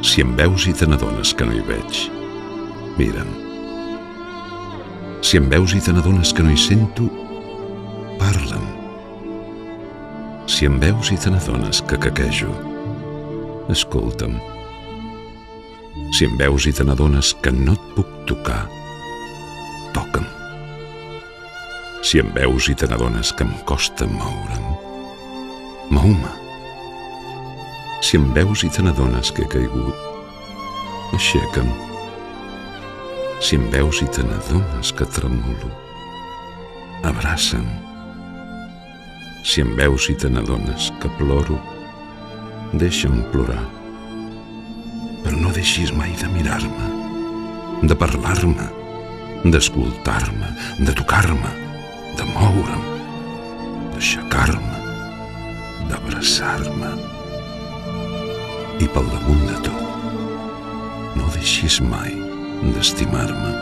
Si em veus i te n'adones que no hi veig, mira'm. Si em veus i te n'adones que no hi sento, parla'm. Si em veus i te n'adones que quequejo, escolta'm. Si em veus i te n'adones que no et puc tocar, toca'm. Si em veus i te n'adones que em costa moure'm, mou-me. Si em veus i te n'adones que he caigut, aixeca'm. Si em veus i te n'adones que tremolo, abraça'm. Si em veus i te n'adones que ploro, deixa'm plorar. Però no deixis mai de mirar-me, de parlar-me, d'escoltar-me, de tocar-me, de moure'm, d'aixecar-me, d'abraçar-me. I pel damunt de tot, no deixis mai d'estimar-me.